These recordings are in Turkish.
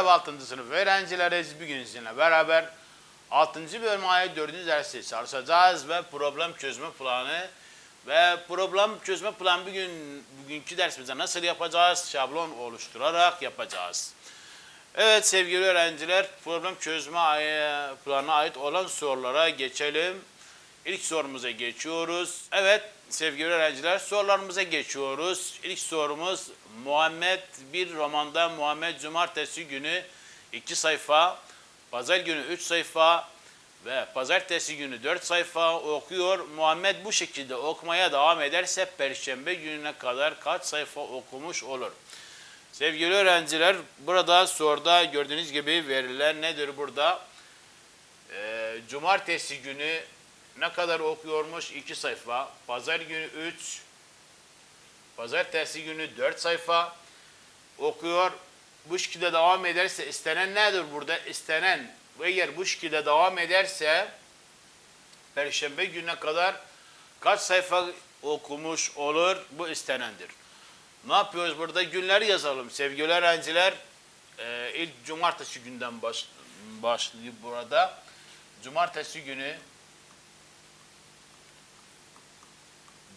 Merhaba 6. sınıf öğrencileri. Bugün sizinle beraber 6. bölüme ait 4. dersi çalışacağız ve problem çözme planı bugünkü dersimizde nasıl yapacağız? Şablon oluşturarak yapacağız. Evet sevgili öğrenciler, problem çözme planına ait olan sorulara geçelim. İlk sorumuza geçiyoruz. Evet sevgili öğrenciler, sorularımıza geçiyoruz. İlk sorumuz bir romanda Muhammed cumartesi günü 2 sayfa, pazar günü 3 sayfa ve pazartesi günü 4 sayfa okuyor. Muhammed bu şekilde okumaya devam ederse perşembe gününe kadar kaç sayfa okumuş olur? Sevgili öğrenciler, burada soruda gördüğünüz gibi verilen nedir burada? Cumartesi günü ne kadar okuyormuş? 2 sayfa. Pazar günü 3. Pazartesi günü 4 sayfa okuyor. Bu şekilde devam ederse istenen nedir burada? İstenen eğer bu şekilde devam ederse perşembe gününe kadar kaç sayfa okumuş olur? Bu istenendir. Ne yapıyoruz burada? Günleri yazalım sevgili öğrenciler. İlk cumartesi günden başlıyor burada. Cumartesi günü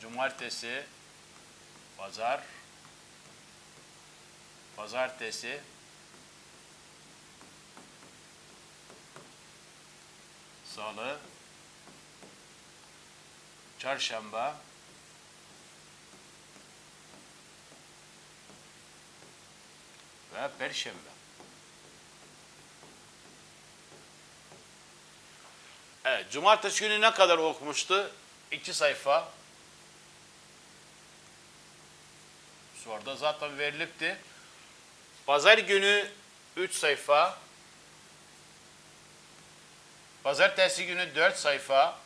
cumartesi, pazar, pazartesi, salı, çarşamba, ve perşembe. Evet, cumartesi günü ne kadar okumuştu? 2 sayfa. Soruda zaten verilipti. Pazar günü 3 sayfa. Pazartesi günü 4 sayfa.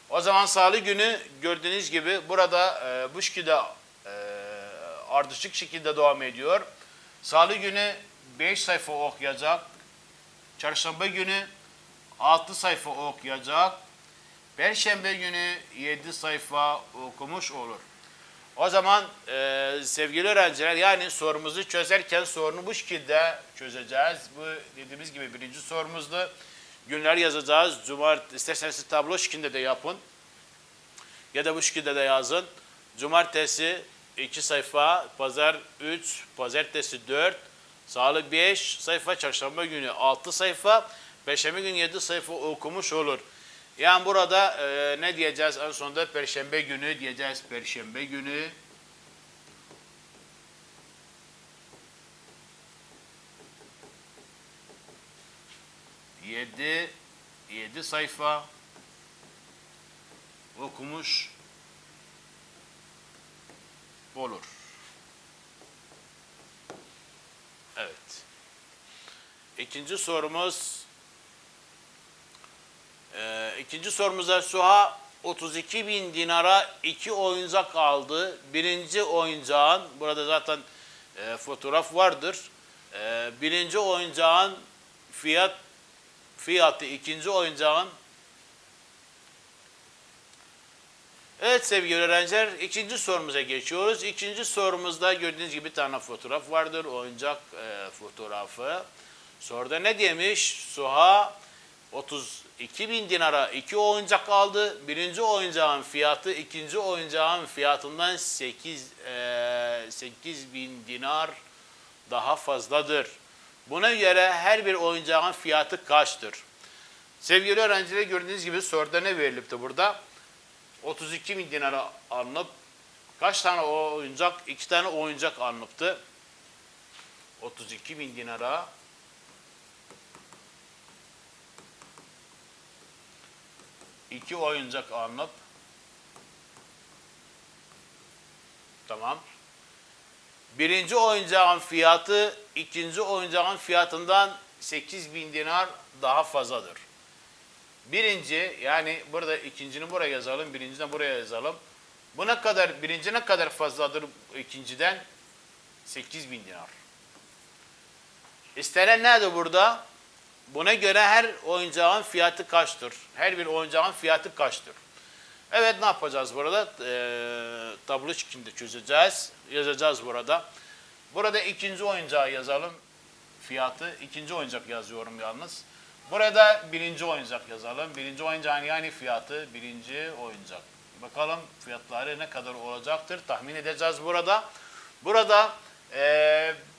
O zaman salı günü gördüğünüz gibi burada bu şekilde ardışık şekilde devam ediyor. Salı günü 5 sayfa okuyacak. Çarşamba günü 6 sayfa okuyacak. Perşembe günü 7 sayfa okumuş olur. O zaman sevgili öğrenciler, yani sorumuzu çözerken sorunu bu şekilde çözeceğiz. Bu dediğimiz gibi birinci sorumuzdu. Günler yazacağız. İsterseniz tablo şeklinde de yapın. Ya da bu şekilde de yazın. Cumartesi 2 sayfa, pazar 3, pazartesi 4, salı 5 sayfa, çarşamba günü 6 sayfa, perşembe günü 7 sayfa okumuş olur. Yani burada ne diyeceğiz en sonunda? Perşembe günü diyeceğiz. Perşembe günü yedi sayfa okumuş olur. Evet. İkinci sorumuzda Suha 32.000 dinara 2 oyuncak aldı. Birinci oyuncağın, burada zaten fotoğraf vardır. Birinci oyuncağın fiyatı ikinci oyuncağın. Evet sevgili öğrenciler, ikinci sorumuza geçiyoruz. İkinci sorumuzda gördüğünüz gibi bir tane fotoğraf vardır. Oyuncak fotoğrafı. Soruda ne demiş? Suha 32.000 dinara 2 oyuncak aldı. Birinci oyuncağın fiyatı ikinci oyuncağın fiyatından 8.000 dinar daha fazladır. Buna göre her bir oyuncağın fiyatı kaçtır? Sevgili öğrenciler, gördüğünüz gibi soruda ne verilipti burada? 32.000 dinara alınıp kaç tane oyuncak? 2 tane oyuncak alınıptı. 32.000 dinara 2 oyuncak alınıp, tamam. Birinci oyuncağın fiyatı ikinci oyuncağın fiyatından 8.000 dinar daha fazladır. Birinci, yani burada ikincini buraya yazalım, birinciden buraya yazalım. Bu ne kadar, birinci ne kadar fazladır ikinciden? 8.000 dinar. İstenen nedir burada? Buna göre her oyuncağın fiyatı kaçtır? Her bir oyuncağın fiyatı kaçtır? Evet, ne yapacağız burada? Tablo şeklinde çözeceğiz. Yazacağız burada. Burada ikinci oyuncağı yazalım. fiyatı. İkinci oyuncak yazıyorum yalnız. Burada birinci oyuncak yazalım. Birinci oyuncağın yani fiyatı birinci oyuncak. Bakalım fiyatları ne kadar olacaktır tahmin edeceğiz burada. Burada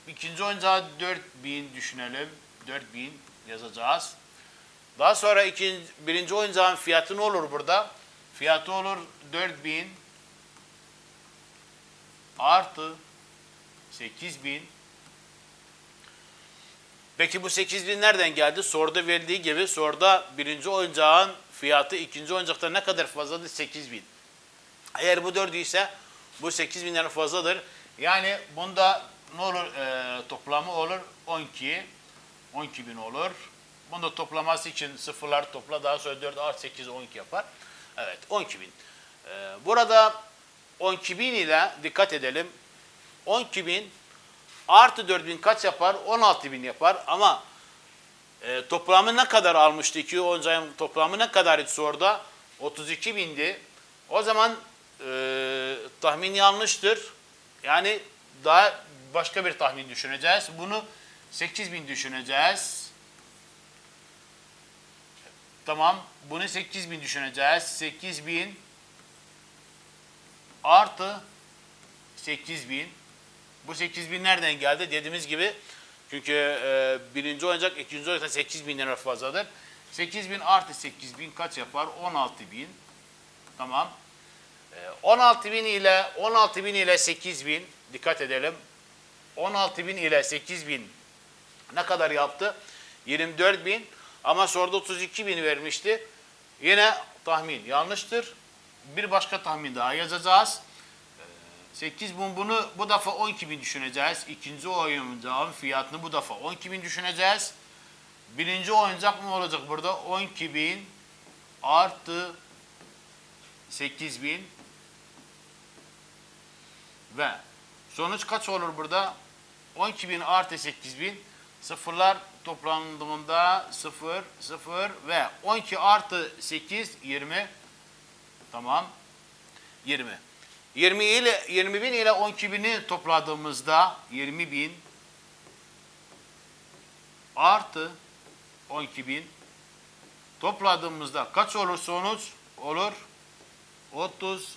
ikinci oyuncağı 4000 düşünelim. 4000 yazacağız. Daha sonra birinci oyuncağın fiyatı ne olur burada? Fiyatı olur 4000 artı 8000. Peki bu 8000 nereden geldi? Soruda verildiği gibi soruda birinci oyuncağın fiyatı ikinci oyuncakta ne kadar fazladır? 8000. Eğer bu 4 ise bu 8000'den fazladır. Yani bunda ne olur? Toplamı olur 12. 12.000 olur. Bunda toplaması için sıfırlar topla. Daha sonra 4 artı 8 12 yapar. Evet 12.000. Burada 12.000 ile dikkat edelim. 12.000 artı 4.000 kaç yapar? 16.000 yapar. Ama toplamı ne kadar almıştı? İki oyuncağın toplamı ne kadardı soruda? 32.000'di. O zaman tahmin yanlıştır. Yani daha başka bir tahmin düşüneceğiz. Bunu 8.000 düşüneceğiz. Tamam. Bunu 8.000 düşüneceğiz. 8.000 artı 8.000. Bu 8.000 nereden geldi? Dediğimiz gibi çünkü birinci oyuncak ikinci oyuncaktan 8.000 lira fazladır. 8.000 artı 8.000 kaç yapar? 16.000. Tamam. 16.000 ile 8.000 dikkat edelim. 16.000 ile 8.000 ne kadar yaptı? 24.000 ama soruda 32.000 vermişti. Yine tahmin yanlıştır. Bir başka tahmin daha yazacağız. 8.000 bunu bu defa 12.000 düşüneceğiz. İkinci oyuncağın fiyatını bu defa 12.000 düşüneceğiz. Birinci oyuncak mı olacak burada? 12.000 artı 8.000 ve sonuç kaç olur burada? 12.000 artı 8.000 sıfırlar toplandığında 0, 0 ve 12 artı 8 20. Tamam. 20. 20 ile 20.000 ile 12.000'i topladığımızda 20.000 artı 12.000 topladığımızda kaç olur sonuç? Olur 32.000.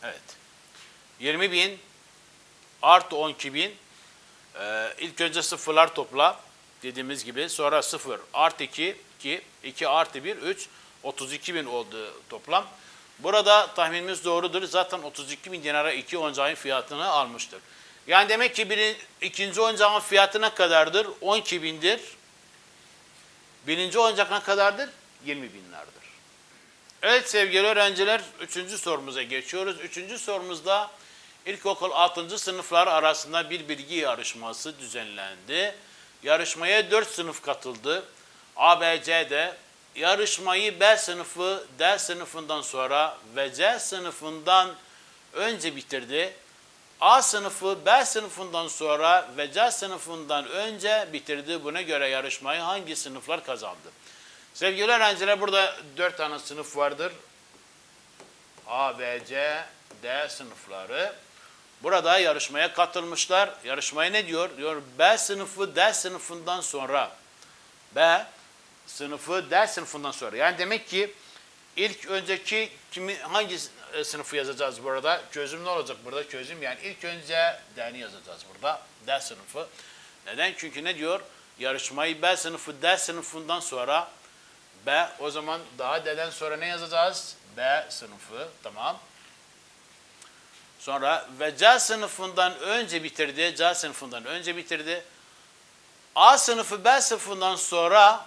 Evet. 20.000 artı 12.000 ilk önce sıfırlar topla dediğimiz gibi sonra 0 artı 2 2 artı 1 3 32.000 oldu toplam. Burada tahminimiz doğrudur. Zaten 32.000 dinara iki oyuncağın fiyatını almıştır. Yani demek ki ikinci oyuncağın fiyatı ne kadardır? 12.000'dir. Birinci oyuncak ne kadardır? 20.000'lerdir. Evet sevgili öğrenciler, 3. sorumuza geçiyoruz. 3. sorumuzda ilkokul 6. sınıflar arasında bir bilgi yarışması düzenlendi. Yarışmaya 4 sınıf katıldı. A, B, C'de yarışmayı B sınıfı D sınıfından sonra ve C sınıfından önce bitirdi. A sınıfı B sınıfından sonra ve C sınıfından önce bitirdi. Buna göre yarışmayı hangi sınıflar kazandı? Sevgili öğrenciler burada 4 tane sınıf vardır. A, B, C, D sınıfları. Burada yarışmaya katılmışlar. Yarışmaya ne diyor? Diyor B sınıfı D sınıfından sonra. B sınıfı D sınıfından sonra. Yani demek ki ilk önceki hangi sınıfı yazacağız burada? Çözüm ne olacak burada? Çözüm yani ilk önce D'ni yazacağız burada. D sınıfı. Neden? Çünkü ne diyor? Yarışmayı B sınıfı D sınıfından sonra B o zaman daha D'den sonra ne yazacağız? B sınıfı. Tamam. Sonra ve C sınıfından önce bitirdi. C sınıfından önce bitirdi. A sınıfı B sınıfından sonra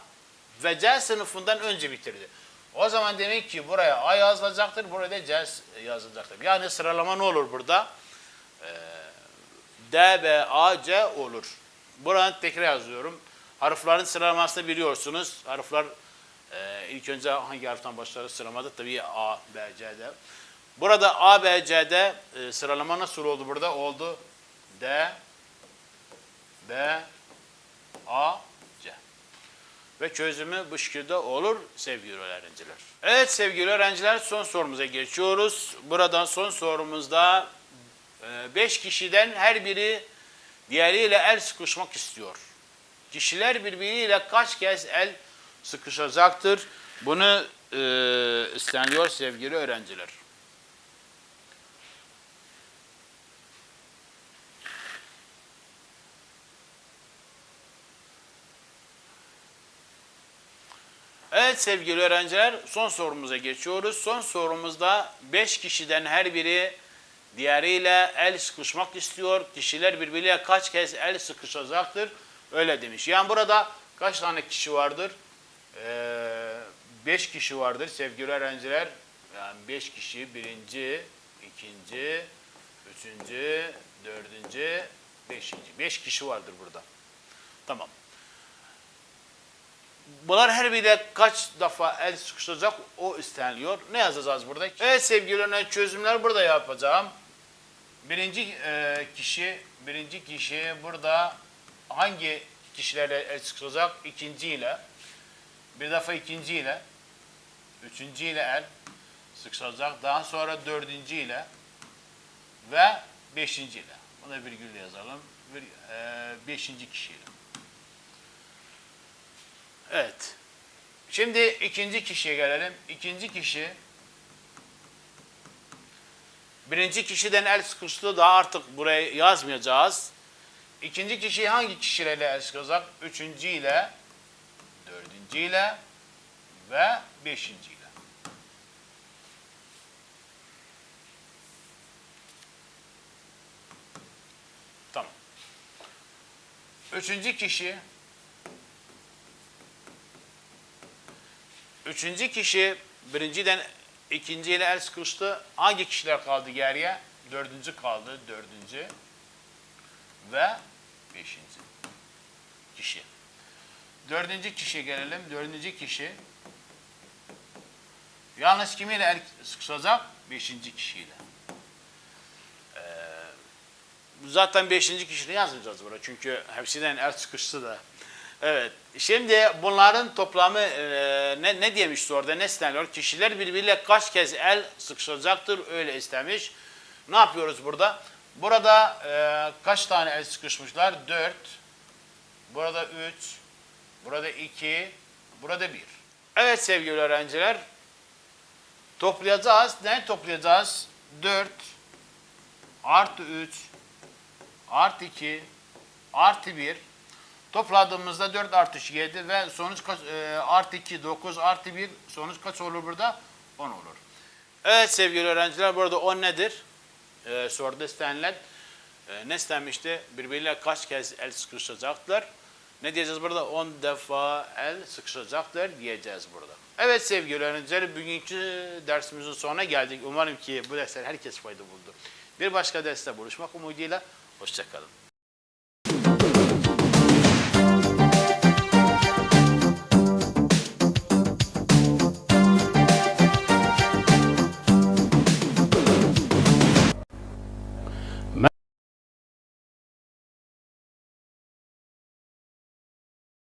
ve C sınıfından önce bitirdi. O zaman demek ki buraya A yazılacaktır, buraya C yazılacaktır. Yani sıralama ne olur burada? D, B, A, C olur. Buradan tekrar yazıyorum. Harflerin sıralamasını biliyorsunuz. Harfler ilk önce hangi harften başlar sıralamada? Tabii A, B, C, D. Burada A, B, C'de sıralama nasıl oldu burada? Oldu D, B, A, C. Ve çözümü bu şekilde olur sevgili öğrenciler. Evet sevgili öğrenciler son sorumuza geçiyoruz. Buradan son sorumuzda 5 kişiden her biri diğeriyle el sıkışmak istiyor. Kişiler birbiriyle kaç kez el sıkışacaktır? Bunu isteniliyor sevgili öğrenciler. Evet sevgili öğrenciler, son sorumuza geçiyoruz. Son sorumuzda 5 kişiden her biri diğeriyle el sıkışmak istiyor. Kişiler birbiriyle kaç kez el sıkışacaktır? Öyle demiş. Yani burada kaç tane kişi vardır? 5 kişi vardır sevgili öğrenciler. Yani 5 kişi, birinci, ikinci, üçüncü, dördüncü, beşinci. 5 kişi vardır burada. Tamam. Bunlar her biriyle kaç defa el sıkışacak o isteniliyor. Ne yazacağız burada? Evet sevgili öğrenciler, çözümler burada yapacağım. Birinci kişi burada hangi kişilerle el sıkışacak? İkinciyle. Bir defa ikinciyle. Üçüncüyle el sıkışacak. Daha sonra dördüncüyle ve beşinciyle. Buna virgül yazalım. Beşinci kişiyle. Evet. Şimdi ikinci kişiye gelelim. İkinci kişi birinci kişiden el sıkıştı, daha artık buraya yazmayacağız. İkinci kişi hangi kişilerle el sıkışacak? Üçüncüyle, dördüncüyle ve beşinciyle. Tamam. Üçüncü kişi birinciden ikinciyle el sıkıştı. Hangi kişiler kaldı geriye? Dördüncü kaldı. Dördüncü ve beşinci kişi. Dördüncü kişiye gelelim. Dördüncü kişi yalnız kimiyle el sıkışacak? Beşinci kişiyle. Zaten beşinci kişiyle yazmayacağız burada. Çünkü hepsinden el sıkıştı da. Evet. Şimdi bunların toplamı ne diyemiş soruda? Ne isteniyor? Kişiler birbiriyle kaç kez el sıkışacaktır? Öyle istemiş. Ne yapıyoruz burada? Burada kaç tane el sıkışmışlar? 4. Burada 3. Burada 2. Burada 1. Evet sevgili öğrenciler. Toplayacağız. Ne toplayacağız? 4 artı 3 artı 2 artı 1. Topladığımızda 4 artı 7 ve sonuç kaç, artı 2, 9 artı 1 sonuç kaç olur burada? 10 olur. Evet sevgili öğrenciler, burada 10 nedir? Soruda istenilen ne istenmişti? Birbiriyle kaç kez el sıkışacaklar? Ne diyeceğiz burada? 10 defa el sıkışacaklar diyeceğiz burada. Evet sevgili öğrenciler, bugünkü dersimizin sonuna geldik. Umarım ki bu dersler herkes fayda buldu. Bir başka derste buluşmak umuduyla. Hoşça kalın.